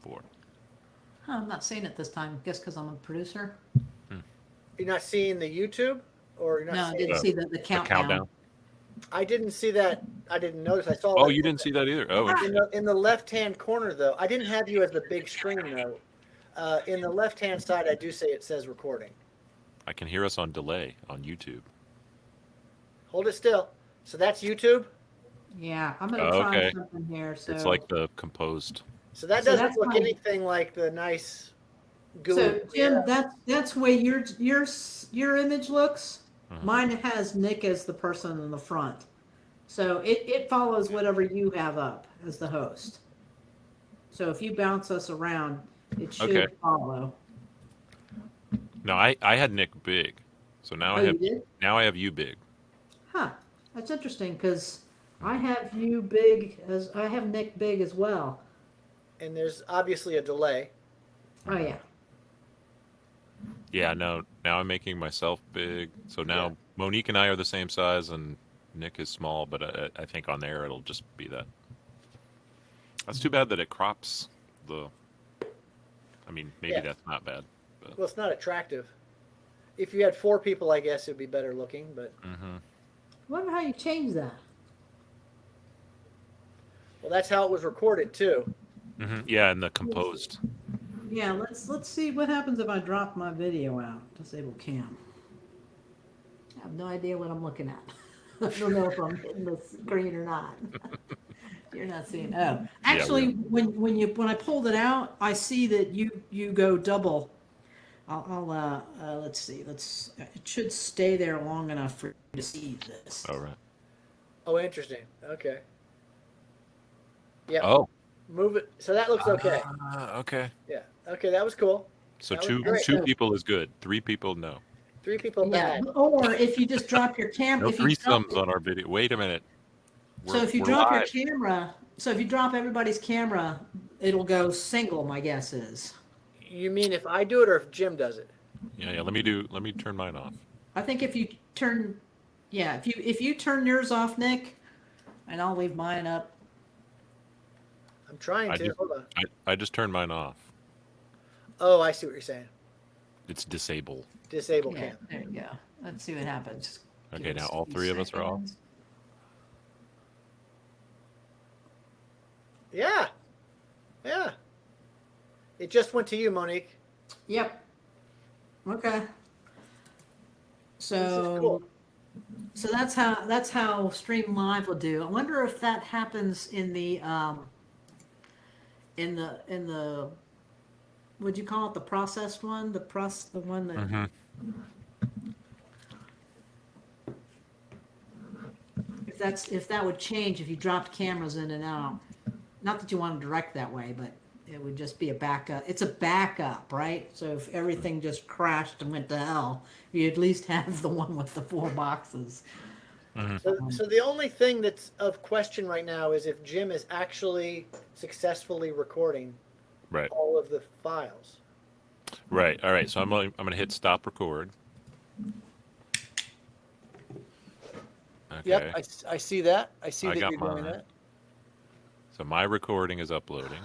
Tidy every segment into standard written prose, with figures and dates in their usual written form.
before. Huh, I'm not seeing it this time. Guess because I'm a producer. Hmm. You're not seeing the YouTube, or you're not No, I seeing didn't it? see the The countdown. countdown. I didn't see that. I didn't notice. I saw Oh, that you didn't see that either. Oh, in interesting. the left-hand corner, though. I didn't have you as the big screen, though. In the left-hand side, I do say it says recording. I can hear us on delay on YouTube. Hold it still. So that's YouTube. Yeah, I'm gonna Oh, try okay. something here. It's So, like the composed. So that so doesn't that's look my. anything like the nice gooey. So Jim, that's the way your image looks. Mhm. Mine has Nick as the person in the front. So it follows whatever you have up as the host. So if you bounce us around, it Okay. should follow. No, I had Nick big, so Oh, you did? now I have you big. Huh. That's interesting because I have you big as I have Nick big as well. And there's obviously a delay. Oh yeah. Yeah, no. Now I'm making myself big. So now Yeah. Monique and I are the same size, and Nick is small. But I think on there it'll just be that. That's too bad that it crops the. I mean, maybe Yeah. that's not bad. But Well, it's not attractive. If you had 4 people, I guess it'd be better looking. But hmm I wonder how you change that. well, that's how it was recorded too. Yeah, and the composed. Yeah, let's see what happens if I drop my video out. Disable cam. I have no idea what I'm looking at. I don't know if I'm hitting the screen or not. You're not seeing. Oh, actually, when I pulled it out, I see that you go double. Let's see. It should stay there long enough for you to see this. Oh right. Oh, interesting. Okay. Yep. Oh. Move it. So that looks okay. Okay. Yeah. Okay, that was cool. So That was two great. two people is good. 3 people, no. 3 people Yeah, bad. or if you just drop your No camera, if you drop threesomes on our video. Wait a minute. so if you We're drop your live. camera, so if you drop everybody's camera, it'll go single. My guess is. You mean if I do it or if Jim does it? Yeah. Let me turn mine off. I think if you turn, yeah, if you turn yours off, Nick, and I'll leave mine up. I'm trying I to. just Hold on. I just turned mine off. Oh, I see what you're saying. It's disable. Disable Yeah, cam. there you go. Let's see what happens. Give Okay, us now a all few 3 of us are off. seconds. Yeah. Yeah. It just went to you, Monique. Yep. Okay. This is cool. So that's how Stream Live will do. I wonder if that happens in the would you call it the processed one? The one that Mm-hmm. if that would change if you dropped cameras in and out. Not that you want to direct that way, but it would just be a backup. It's a backup, right? So if everything just crashed and went to hell, you at least have the one with the 4 boxes. So the only thing that's of question right now is if Jim is actually successfully recording Right. all of the files. Right. All right. So I'm gonna hit stop record. Okay. Yep, I see that. I see I that got you're doing mine. that. So my recording is uploading.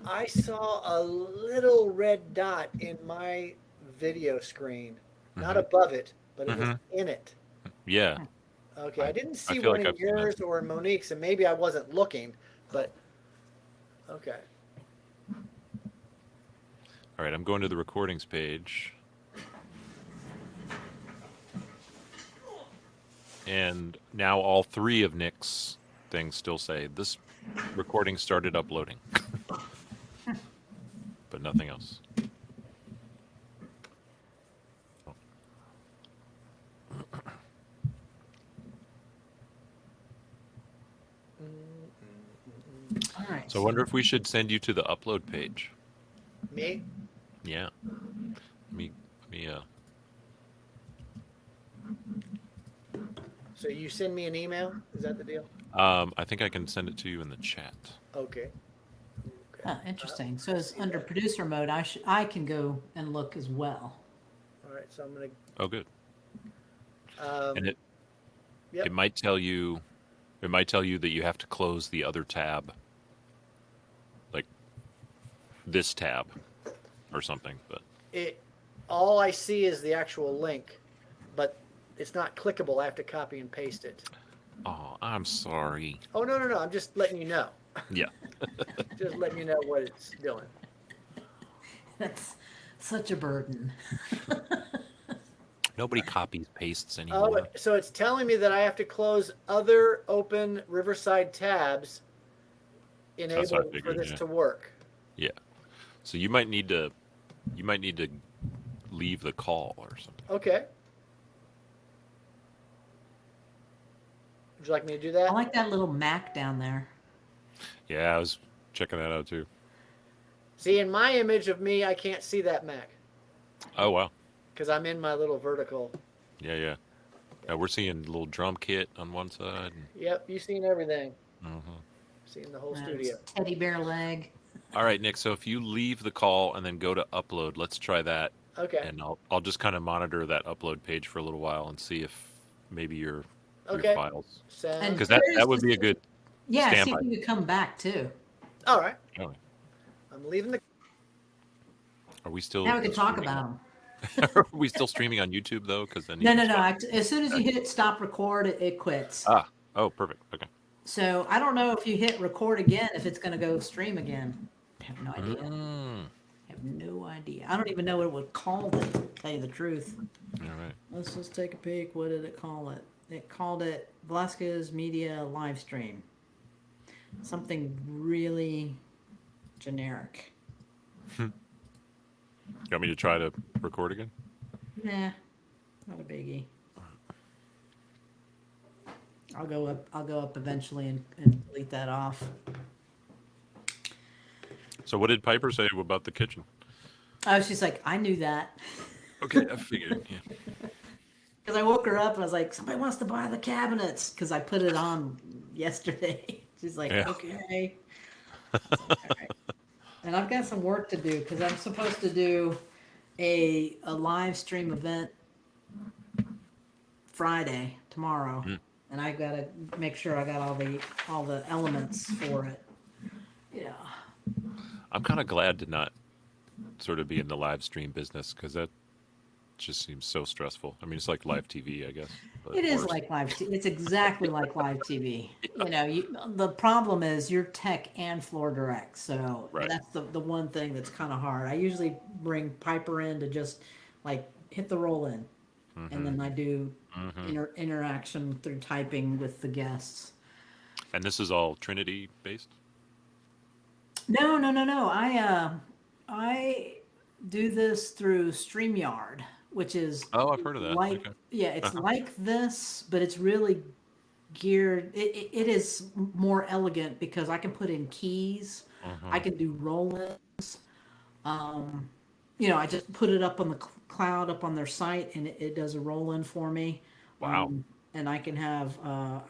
I saw a little red dot in my video screen, not above it, but it was in it. Yeah. Okay, I didn't see feel one like in I've seen that. yours or in Monique's, and maybe I wasn't looking, but okay. All right. I'm going to the recordings page. And now all 3 of Nick's things still say this recording started uploading. But nothing else. All right. So I wonder if we should send you to the upload page. Me? Yeah. Me. So you send me an email? Is that the deal? I think I can send it to you in the chat. Okay. Oh, interesting. So it's under producer mode. I can go and look as well. All right, so I'm gonna. Oh, good. And Yep. it might tell you that you have to close the other tab. Like this tab or something. But All I see is the actual link, but it's not clickable. I have to copy and paste it. oh, I'm sorry. Oh, no, no, no. I'm just letting you know. Yeah. Just letting you know what it's doing. That's such a burden. Nobody copies pastes Oh, anymore. so it's telling me that I have to close other open Riverside tabs That's what I enabled for figured. this Yeah. to work. Yeah. So you might need to leave the call or something. Okay. Would you like me to do I that? like that little Mac down there. Yeah, I was checking that out too. See, in my image of me, I can't see that Mac Oh wow. because I'm in my little vertical. Yeah, yeah. We're seeing a little drum kit on one side. Yep, you've seen everything. Mhm. Seen the whole It's studio. teddy bear leg. All right, Nick. So if you leave the call and then go to upload, let's try that, Okay. and I'll just kind of monitor that upload page for a little while and see if maybe your Okay. files, Sounds. And because that curious would to be a see- good Yeah, see standby. if you could come back too. All right. Oh, I'm leaving the. are we still? Now we can talk streaming about on- them. Are we still streaming on YouTube though? Because then you No, can no, no. stop. As soon as you hit stop record, it quits. Ah, oh, perfect. Okay. So I don't know if you hit record again, if it's going to go stream again. I have no idea. Mm. I have no idea. I don't even know what it would call it, to tell you the truth. All right. Let's just take a peek. What did it call it? It called it Velasquez Media live stream. Something really generic. You want me to try to record again? Nah, not a biggie. I'll go up eventually and delete that off. So what did Piper say about the kitchen? Oh, she's like, I knew that. Okay, I figured. Yeah. Because I woke her up and I was like, somebody wants to buy the cabinets. Because I put it on yesterday. She's like, Yeah. okay. I was like, all right. And I've got some work to do because I'm supposed to do a live stream event Friday, tomorrow. Mm. And I've got to make sure I got all the elements for it. Yeah. I'm kind of glad to not sort of be in the live stream business because that just seems so stressful. I mean, it's like live TV, I guess. But It is worse. like live TV. It's exactly like live TV. You know, the problem is you're tech and floor direct. So Right. that's the one thing that's kind of hard. I usually bring Piper in to just like hit the roll in. And then I do interaction through typing with the guests. And this is all Trinity based? No, no, no, no. I do this through StreamYard, which is Oh, I've heard of that. like Okay. yeah, it's Uh-huh. like this, but it's really geared. It is more elegant because I can put in keys. I can do roll-ins. You know, I just put it up on the cloud up on their site, and it does a roll-in for me. Wow. And I can have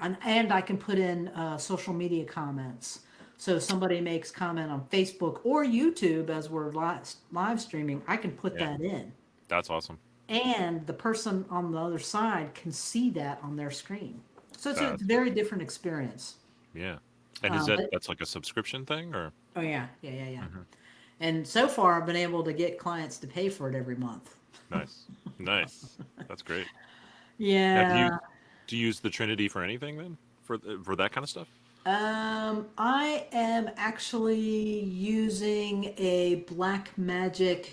and I can put in social media comments. So if somebody makes comment on Facebook or YouTube as we're live streaming, I can put Yeah. that in. That's awesome. And the person on the other side can see that on their screen. So it's a That's very different experience. Yeah. And is but- that's like a subscription thing or? Oh yeah. And so far, I've been able to get clients to pay for it every month. Nice. Nice. That's great. Yeah. Now, do you use the Trinity for anything then? For that kind of stuff? I am actually using a Blackmagic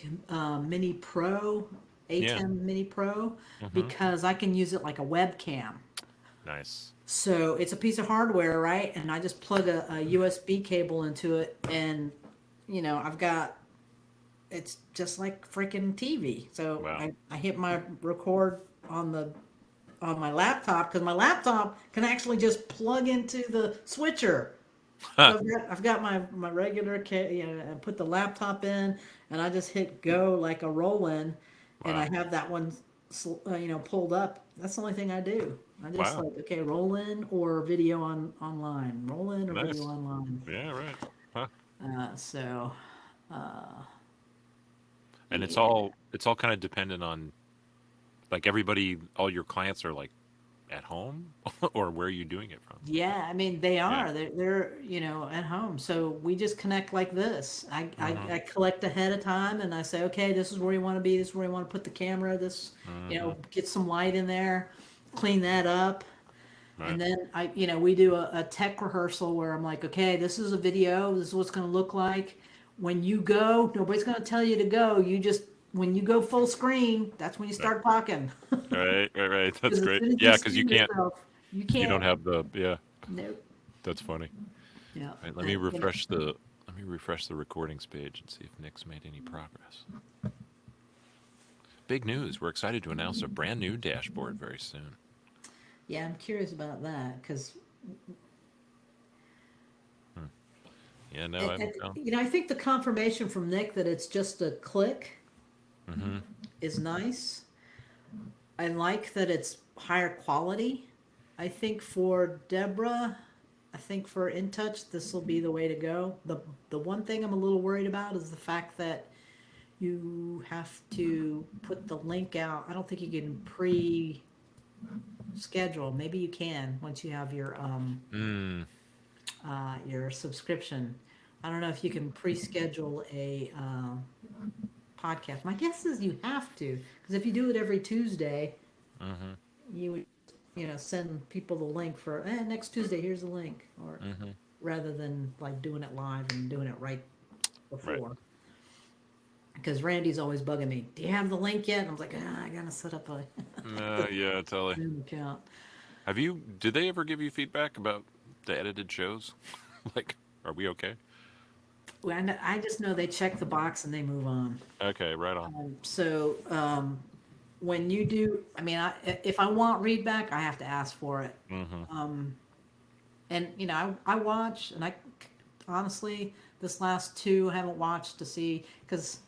Mini Pro, A10 Mini Pro, because I can use it like a webcam. Nice. So it's a piece of hardware, right? And I just plug a USB cable into it, and you know, it's just like freaking TV. So Wow. I hit my record on my laptop because my laptop can actually just plug into the switcher. So I've got my regular, I put the laptop in, and I just hit go like a roll in, and I have that one, pulled up. That's the only thing I do. I just Wow. like, okay, roll in or video online, roll in or Nice. video online. Yeah, right. Huh. And it's all kind of dependent on like everybody, all your clients are like at home, or where are you doing it from? Yeah, I mean they Yeah. are. They're at home. So we just connect like this. I Mm-hmm. collect ahead of time and I say, okay, this is where you want to be. This is where you want to put the camera. This, Mm-hmm. get some light in there, clean that up, Right. and then we do a tech rehearsal where I'm like, okay, this is a video. This is what's going to look like when you go. Nobody's going to tell you to go. You just when you go full screen, that's when you Right. start talking. Right. Right. Right. That's Because as great. soon as you Yeah, because see yourself, you you can't. don't have the yeah. Nope. That's funny. Yeah. Right, And, let me refresh the recordings page and see if Nick's made any progress. Big news. We're excited to announce a brand new dashboard very soon. yeah, I'm curious about that because Hmm. Yeah, no, I'm no. I think the confirmation from Nick that it's just a click Mm-hmm. is nice. I like that it's higher quality. I think for Deborah, I think for In Touch, this will be the way to go. The one thing I'm a little worried about is the fact that you have to put the link out. I don't think you can pre-schedule. Maybe you can once you have Mm. your subscription. I don't know if you can pre-schedule a podcast. My guess is you have to, because if you do it every Tuesday, Mm-hmm. you would, send people the link for next Tuesday. Here's the link, or Mm-hmm. rather than like doing it live and doing it right Right. before. Because Randy's always bugging me. Do you have the link yet? And I was like, I gotta set up a Yeah, totally. Zoom account. Did they ever give you feedback about the edited shows? Like, are we okay? Well, I just know they check the box and they move on. Okay, right on. So when you do, I mean, if I want readback, I have to ask for it. Mm-hmm. And I watch, and I honestly, this last two I haven't watched to see because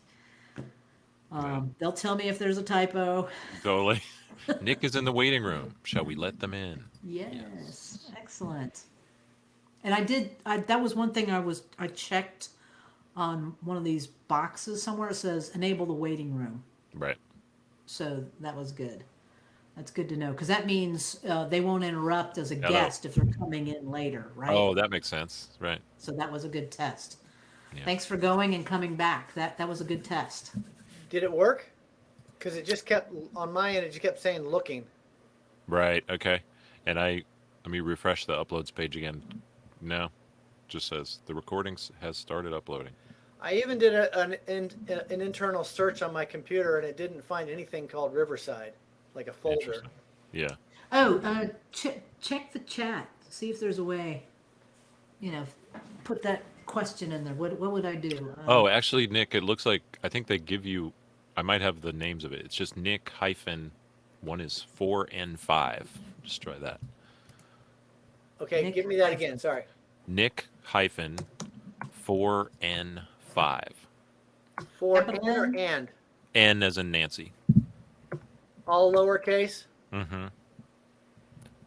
Yeah, they'll tell me if there's a typo. totally. Nick is in the waiting room. Shall we let them in? Yes, Yes. excellent. And I did. That was one thing I checked on one of these boxes somewhere. It says enable the waiting room. Right. So that was good. That's good to know because that means they won't interrupt as a Hello. guest if they're coming in later, right? Oh, that makes sense. Right. So that was a good test. Yeah. Thanks for going and coming back. That was a good test. Did it work? Because it just kept on my end. It just kept saying looking. Right. Okay. And let me refresh the uploads page again. No, just says the recordings has started uploading. I even did an internal search on my computer, and it didn't find anything called Riverside, like a folder. Interesting. Yeah. Oh, check the chat. See if there's a way. Put that question in there. What would I do? Oh, actually, Nick, it looks like I think they give you. I might have the names of it. It's just Nick hyphen. One is 4N5. Just try that. Okay, Nick give me that hyphen. again. Sorry. Nick hyphen 4N5. For Capital and or N? and. N as in Nancy. All lowercase. Mm-hmm.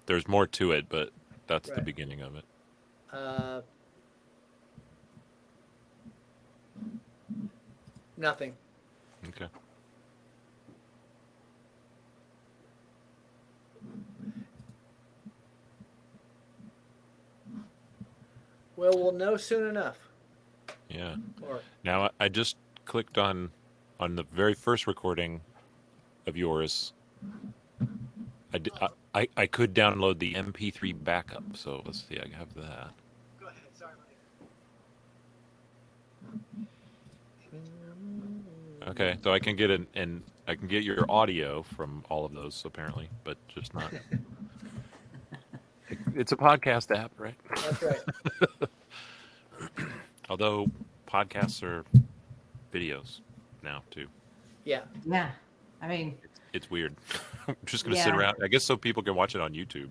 There's more to it, but that's the Right. beginning of it. Nothing. Okay. Well, we'll know soon enough. Yeah. Or Now I just clicked on the very first recording of yours. I could download the MP3 backup, so let's see. I have that. go ahead. Sorry. Okay, so I can get I can get your audio from all of those apparently, but just not. It's a podcast app, right? That's right. Although podcasts are videos now too. Yeah. Yeah. I mean, It's weird. I'm just gonna sit Yeah. around. I guess so people can watch it on YouTube.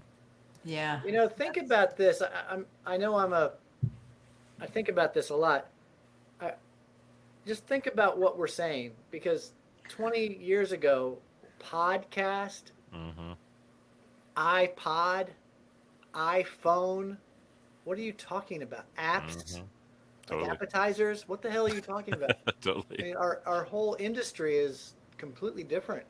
yeah. Think about this. I know I think about this a lot. Just think about what we're saying, because 20 years ago, podcast, Mm-hmm. iPod, iPhone. What are you talking about? Apps, Mm-hmm. like Totally. appetizers. What the hell are you talking about? I Totally. mean, our whole industry is completely different.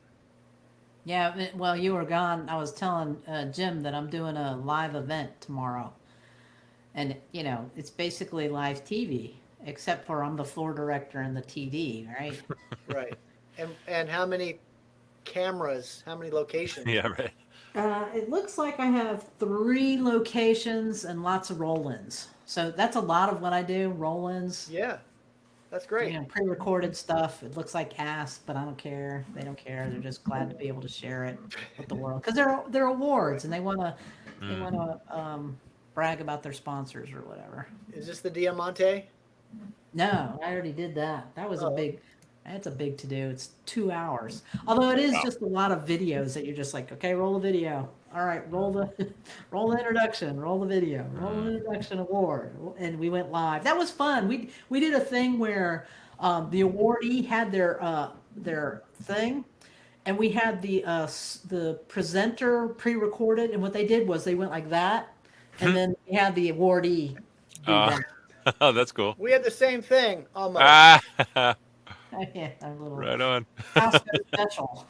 Yeah, well, you were gone. I was telling Jim that I'm doing a live event tomorrow. And, it's basically live TV, except for I'm the floor director and the TV, right? Right. And how many cameras? How many locations? Yeah, right. It looks like I have 3 locations and lots of roll-ins. So that's a lot of what I do, roll-ins. Yeah, that's great. Pre-recorded stuff. It looks like Ask, but I don't care. They don't care. They're just glad to be able to share it with the world because they're awards and they Mm. want to brag about their sponsors or whatever. Is this the Diamante? No, I already did that. That was a Oh, big. That's a big to do. It's 2 hours. Although it is Wow. just a lot of videos that you're just like, okay, roll the video. All right, roll the roll the introduction, roll the video, roll the Mm. introduction award, and we went live. That was fun. We did a thing where the awardee had their thing, and we had the presenter pre-recorded, and what they did was they went like that, and then we had the awardee do Uh, that. that's cool. we had the same thing almost. Ah, Yeah, our little right on. Costco special.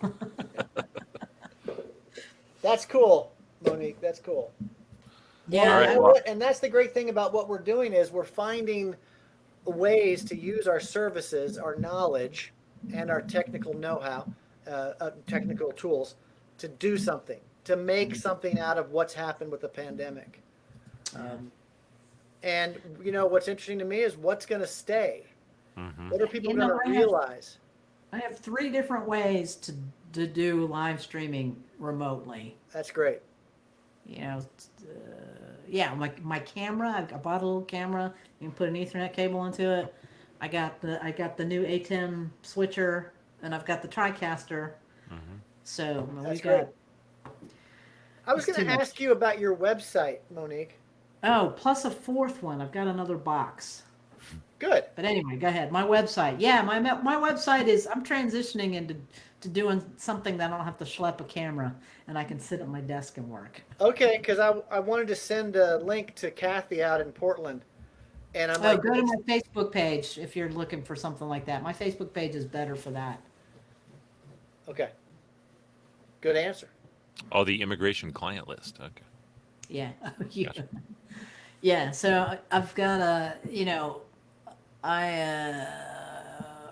That's cool, Monique. That's cool. Yeah, All right, You know well- what? And that's the great thing about what we're doing is we're finding ways to use our services, our knowledge, and our technical know-how, technical tools to do something, to make something out of what's happened with the pandemic. And what's interesting to me is what's going to stay. Mhm. What are people You going know, to I have- realize? I have 3 different ways to do live streaming remotely. That's great. Yeah, my camera. I bought a little camera. You can put an Ethernet cable into it. I got the new ATEM switcher, and I've got the TriCaster. Mhm. So That's we got. I was It's going too to much. ask you about your website, Monique. Oh, plus a 4th one. I've got another box. Good. But anyway, go ahead. My website. Yeah, my website is. I'm transitioning into doing something that I don't have to schlep a camera, and I can sit at my desk and work. Okay, because I wanted to send a link to Kathy out in Portland, and I'm Oh, like, go to my Facebook page if you're looking for something like that. My Facebook page is better for that. okay, good answer. Oh, the immigration client list. Okay. Yeah. Yeah. Gotcha. Yeah. So I've got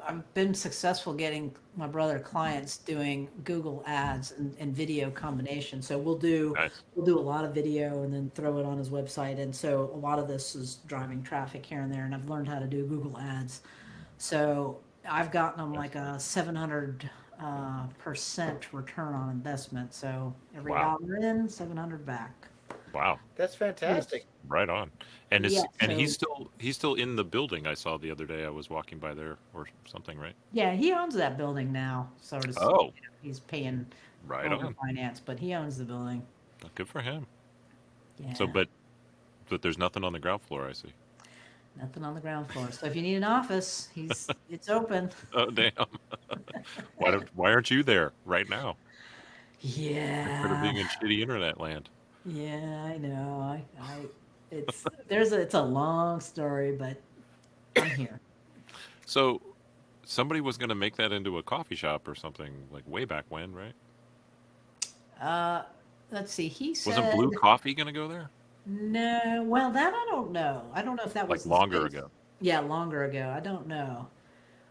I've been successful getting my brother clients doing Google ads and video combination. So Nice. we'll do a lot of video and then throw it on his website. And so a lot of this is driving traffic here and there. And I've learned how to do Google ads. So I've gotten them like a 700% return on investment. So every Wow. dollar in, 700 back. Wow. That's fantastic. Right on. And Yeah, he's still in the building I saw the other day. I was walking by there or something, right? Yeah, he owns that building now. So to speak. Oh, He's paying right owner on. finance, but he owns the building. Good for him. Yeah. So, but there's nothing on the ground floor. I see. Nothing on the ground floor. So if you need an office, it's open. Oh, damn. Why aren't you there right now? Instead of being Yeah. in shitty internet land. Yeah, I know. It's a long story, but I'm here. So, somebody was going to make that into a coffee shop or something like way back when, right? Let's see. He said Wasn't Blue Coffee going to go there? no. Well, that I don't know. I don't know if that Like was the longer space. ago. Yeah, longer ago. I don't know.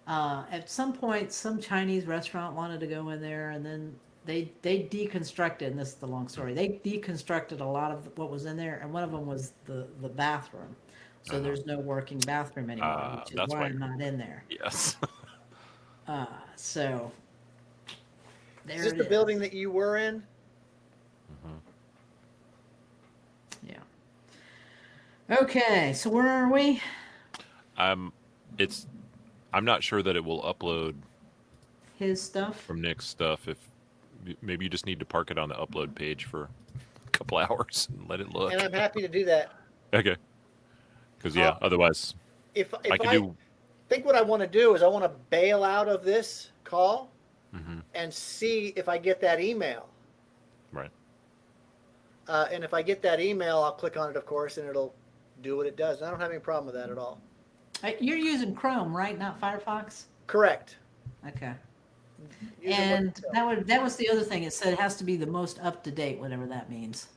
At some point, some Chinese restaurant wanted to go in there, and then they deconstructed. And this is the long story. They deconstructed a lot of what was in there, and one of them was the bathroom. So Uh-huh. there's no working bathroom anymore, which is That's why why. I'm not in there. Yes. So there Is this it the is. building that you were in? Mhm. Yeah. Okay, so where are we? I'm not sure that it will upload His stuff. from Nick's stuff. If maybe you just need to park it on the upload page for a couple hours and let it look. And I'm happy to do that. Okay. Because yeah, otherwise If I can I do. think what I want to do is I want to bail out of this call Mhm. and see if I get that email. Right. And if I get that email, I'll click on it, of course, and it'll do what it does. I don't have any problem with that at all. You're using Chrome, right? Not Firefox. Correct. Okay. And that was the other thing. It said it has to be the most up to date, whatever that means.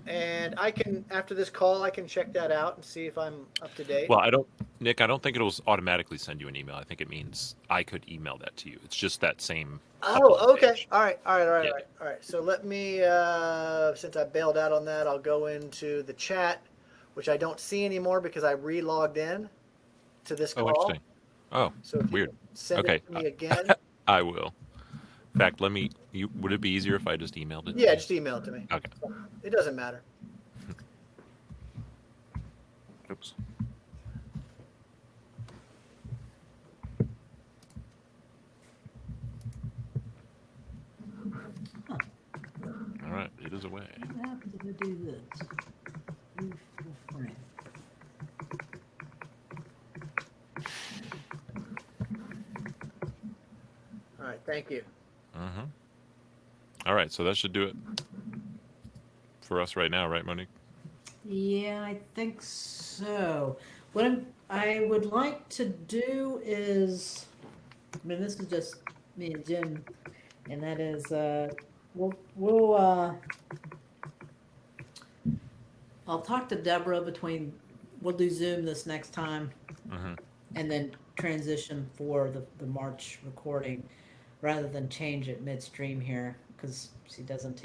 And I can, after this call, I can check that out and see if I'm up to date. Well, Nick, I don't think it'll automatically send you an email. I think it means I could email that to you. It's just that same. Oh, upload okay. page. All right. Yeah. All right. So let me, since I bailed out on that, I'll go into the chat, which I don't see anymore because I re-logged in to this Oh, call. interesting. Oh, So if weird. you send Okay. it to me again. I will. In fact, would it be easier if I just emailed it? Yeah, just email it to me. Okay. It doesn't matter. Oops. All right, it is away. What happens if I do this? Move full frame. All right. Thank you. Mm-hmm. All right, so that should do it for us right now, right, Monique? Yeah, I think so. I would like to do is, I mean, this is just me and Jim, and that is, I'll talk to Deborah we'll do Zoom this next time, Mm-hmm. and then transition for the March recording, rather than change it midstream here, because she doesn't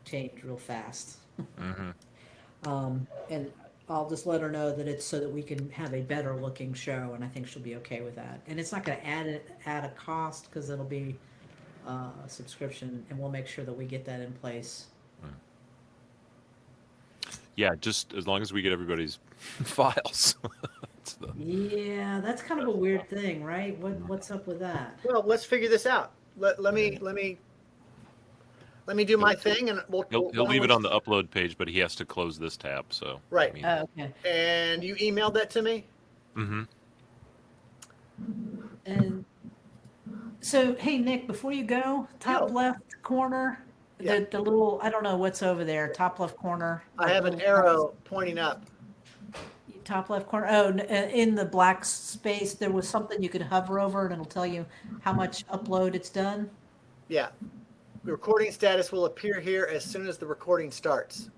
change real fast. Mm-hmm. And I'll just let her know that it's so that we can have a better looking show, and I think she'll be okay with that. And it's not going to add a cost, because it'll be a subscription, and we'll make sure that we get that in place. Yeah, just as long as we get everybody's files. Yeah, that's kind of a weird thing, right? What's up with that? Well, let's figure this out. Let me do my thing, and He'll leave it on the upload page, but he has to close this tab. So Right. I mean, Oh, okay. And you emailed that to me? mm-hmm. And so, hey, Nick, before you go, top Yeah. left corner, Yeah. the little, I don't know what's over there, top left corner. I have an little arrow pointing up. top left corner. Oh, in the black space, there was something you could hover over, and it'll tell you how much upload it's done. Yeah. The recording status will appear here as soon as the recording starts.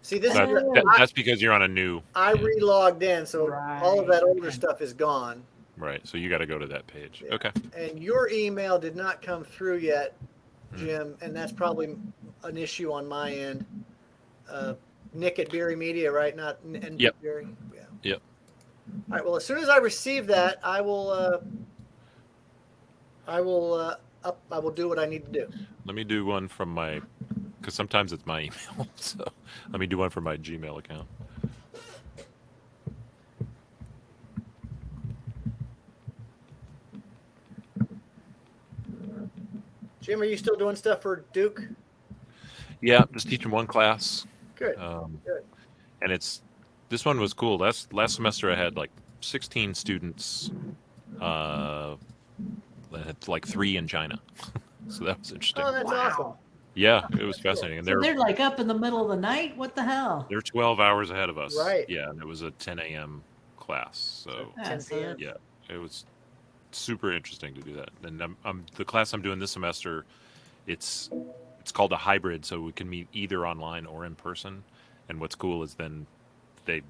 See, this That's because you're on a new. I re-logged in, so all of that older stuff is gone. Right. So you got to go to that page. Yeah. Okay. And your email did not come through yet, Jim, and that's probably an issue on my end. Nick at Beery Media, right? Not and Yep. Beery. Yeah. Yep. All right. Well, as soon as I receive that, I will do what I need to do. Let me do one from my, because sometimes it's my email. So let me do one from my Gmail account. Jim, are you still doing stuff for Duke? Yeah, just teaching one class. Good. Good. And this one was cool. Last semester I had like 16 students. That had like 3 in China. So that was interesting. Oh, that's awesome. Yeah, it was fascinating. And So they're like up in the middle of the night? What the hell? they're 12 hours ahead of us. Right. Yeah, and it was a 10 a.m. class. So 10 p.m. yeah, it was super interesting to do that. And the class I'm doing this semester, it's called a hybrid, so we can meet either online or in person. And what's cool is then they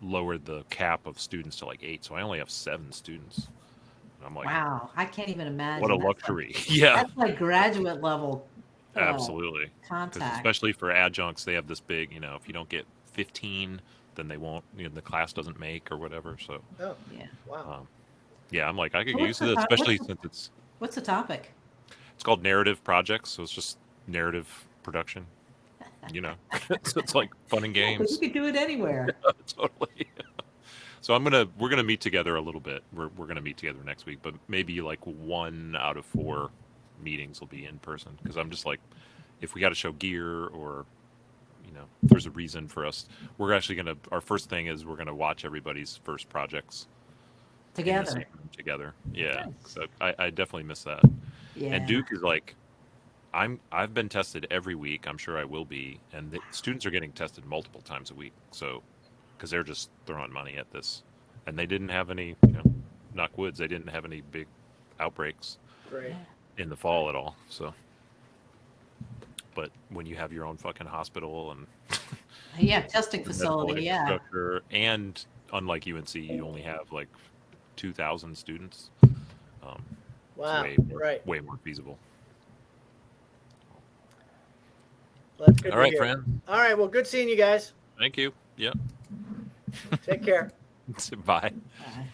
lowered the cap of students to like 8, so I only have 7 students. And I'm like, Wow, I can't even imagine. what a luxury. Yeah, That's like graduate level. absolutely. 'Cause Contact. especially for adjuncts, they have this big, if you don't get 15, then they won't, the class doesn't make or whatever. So Oh, Yeah. wow. yeah, I'm like, I could So get used to this, especially since What's the topic? it's called narrative projects, so it's just narrative production. So it's like fun and You games. could do it anywhere. Totally. So we're gonna meet together a little bit. We're gonna meet together next week, but maybe like 1 out of 4 meetings will be in person, because I'm just like, if we got to show gear or if there's a reason for us, we're actually our first thing is we're gonna watch everybody's first projects in the Together. same room together. Yeah. Nice. So I definitely miss that. Yeah. And Duke is like, I've been tested every week. I'm sure I will be, and the students are getting tested multiple times a week. So, because they're just throwing money at this, and they didn't have any, knock woods, they didn't have any big outbreaks. Great. in the fall at all. So, but when you have your own fucking hospital and Yeah, testing the medical facility, yeah. infrastructure, and unlike UNC, you only have like 2,000 students. Wow. It's Right. way more feasible. Well, that's good All to right, hear. friend. All right. Well, good seeing you guys. Thank you. Yeah. Take care. Bye. Bye.